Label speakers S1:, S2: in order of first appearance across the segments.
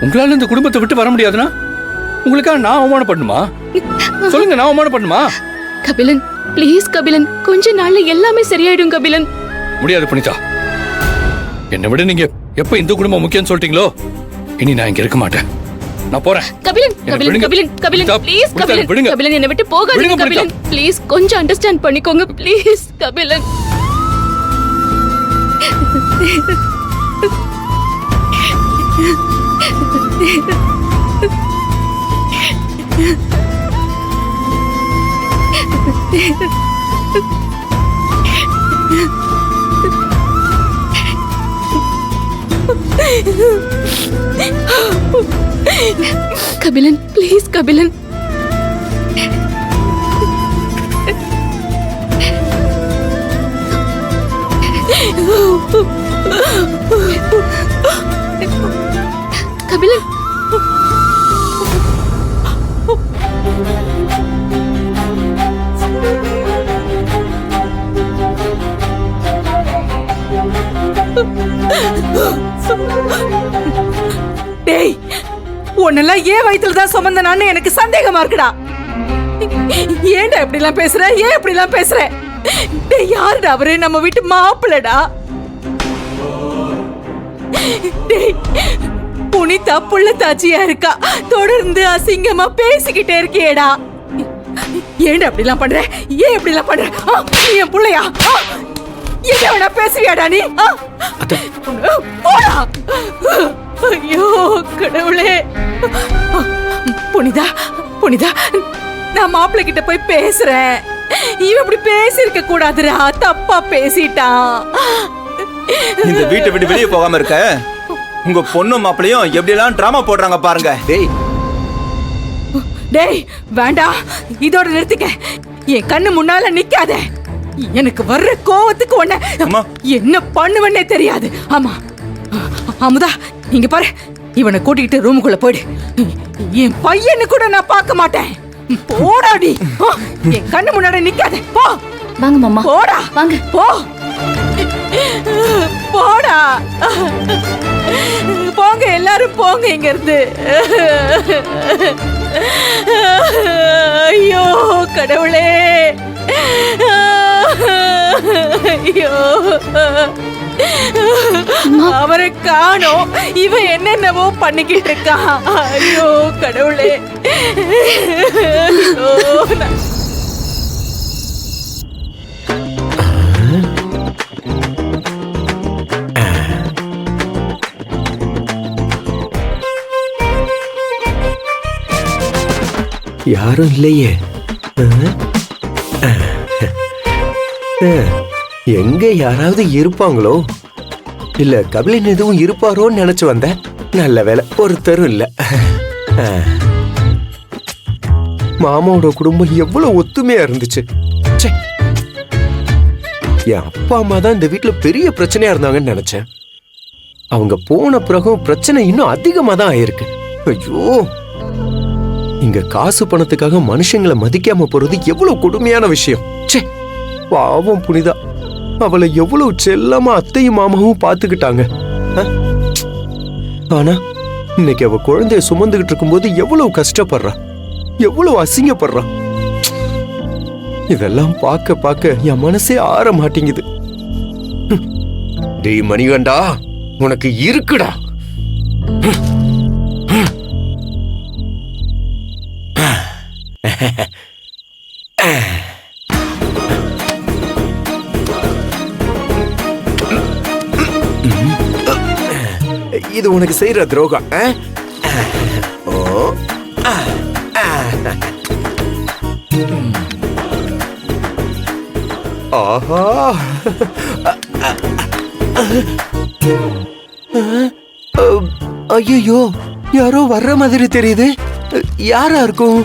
S1: உங்களால இந்த குடும்பத்தை விட்டு வர முடியாதுன்னா உங்களுக்காக நான் அவமானப்படணுமா? சொல்லுங்க, நான் அவமானப்படணுமா?
S2: கபிலன் ப்ளீஸ் கபிலன், கொஞ்ச நாள்ல எல்லாமே சரியாயிடும் கபிலன்.
S1: முடியாது புனிதா. என்னை விட நீங்க எப்ப இந்த குடும்பம் முக்கியம் சொல்லிட்டீங்களோ இனி நான் இங்க இருக்க மாட்டேன். நான் போறேன்.
S2: கபிலன் கபிலன் கபிலன் கபிலன் ப்ளீஸ் கபிலன் கபிலன் என்னை விட்டு போகாதீங்க கபிலன். ப்ளீஸ் கொஞ்சம் அண்டர்ஸ்டாண்ட் பண்ணிக்கோங்க ப்ளீஸ் கபிலன். கபிலன் ப்ளீஸ் கபிலன். கபிலன்
S3: டேய், உன்னெல்லாம் ஏன் வயிற்றுலதான் சுமந்தனான்னு எனக்கு சந்தேகமா இருக்குடா. ஏன்டா இப்படி எல்லாம் பேசுற? ஏன் இப்படி எல்லாம் பேசுற? டேய், யாருடா அவரு? நம்ம வீட்டு மாப்பிள்ளடா. டேய், புனிதா புள்ள தாச்சியா இருக்கா, தொடர்ந்து அசிங்கமா பேசிக்கிட்டே இருக்கியேடா. ஏன்டா இப்படி எல்லாம் பண்ற? ஏன் இப்படி எல்லாம் பண்ற? நீ என் புள்ளையா? என்ன வேணா பேசுவியாடா நீ? போடா. ஐயோ கடவுளே. புனிதா புனிதா, நான் மாப்பிள்ளை கிட்ட போய் பேசுறேன். இவன் இப்படி பேசிருக்க கூடாதுடா, தப்பா பேசிட்டான்.
S4: இந்த வீட்டை விட்டு வெளியே போகாம இருக்க உங்க பொண்ணும் மாப்பிளையும் எப்படி எல்லாம் டிராமா போடுறாங்க பாருங்க.
S3: டேய் வேண்டாம், இதோட நிறுத்திக்க. என் கண்ணு முன்னால நிக்காத. எனக்கு வர்ற கோவத்துக்கு உன்ன என்ன பண்ணுவன்னே தெரியாது. ஆமா அமுதா, இங்க பாரு, இவனை கூட்டிக்கிட்டு ரூமுக்குள்ள போயிடு. என் பையனு கூட நான் பார்க்க மாட்டேன். போடாடி, என் கண்ணு முன்னாடி நிக்காத. போ.
S2: வாங்க மாமா.
S3: போடா.
S2: வாங்க.
S3: போ. போடா. போங்க எல்லாரும் போங்க இங்க இருந்து. ஐயோ கடவுளே. ஐயோ, அவரை காணோம். இவன் என்னென்னவோ பண்ணிக்கிட்டு இருக்கான். ஐயோ கடவுளே.
S5: யாரும் இல்லையே. எங்க யாராவது இருப்பாங்களோ? இல்ல கபிலன் எதுவும் இருப்பாரோன்னு நினைச்சு வந்தேன். நல்ல வேலை, ஒருத்தரும் இல்ல. மாமாவோட குடும்பம் எவ்வளவு ஒத்துமையா இருந்துச்சு. என் அப்பா அம்மா தான் இந்த வீட்டுல பெரிய பிரச்சனையா இருந்தாங்கன்னு நினைச்சேன். அவங்க போன பிறகும் பிரச்சனை இன்னும் அதிகமா தான் ஆயிருக்கு. ஐயோ, இங்க காசு பணத்துக்காக மனுஷங்களை மதிக்காம போறது எவ்வளவு கொடுமையான விஷயம். பாவம் புனிதா, அவளை எவ்வளவு செல்லமா அத்தையும் மாமாவும் பாத்துக்கிட்டாங்க. ஆனா இன்னைக்கு அவ குழந்தைய சுமந்துகிட்டு இருக்கும்போது எவ்வளவு கஷ்டப்படுறா, எவ்வளவு அசிங்கப்படுறா. இதெல்லாம் பார்க்க பார்க்க என் மனசே ஆற மாட்டேங்குது. டேய் மணிகண்டா, உனக்கு இருக்குடா. இது உனக்கு செய்யற துரோகம். ஆஹா, ஐயோ, யாரோ வர்ற மாதிரி தெரியுது. யாரா இருக்கும்?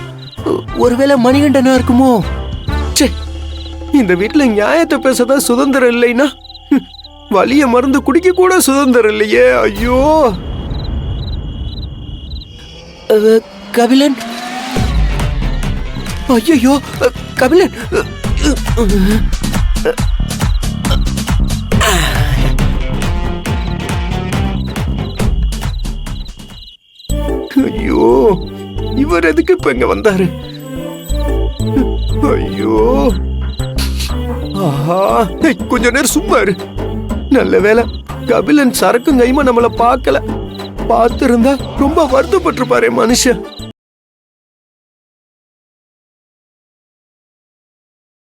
S5: ஒருவேளை மணிகண்டனா இருக்குமோ? இந்த வீட்டுல நியாயத்தை பேசதான் சுதந்திரம் இல்லைன்னா வலிய மருந்து குடிக்க கூட சுதந்திரம் இல்லையே. ஐயோ. கபிலன், ஐயோ கபிலன். ஐயோ, இவர் எதுக்கு இப்ப இங்க வந்தாரு? ஐயோ, ஆஹா, ஏய், கொஞ்ச நேரம் சும்மா இரு. நல்ல வேளை கபிலன் சரக்கும் கைமா நம்மள பார்க்கல. பார்த்திருந்தா ரொம்ப வருத்தப்பட்டிருப்பாரே மனுஷன்.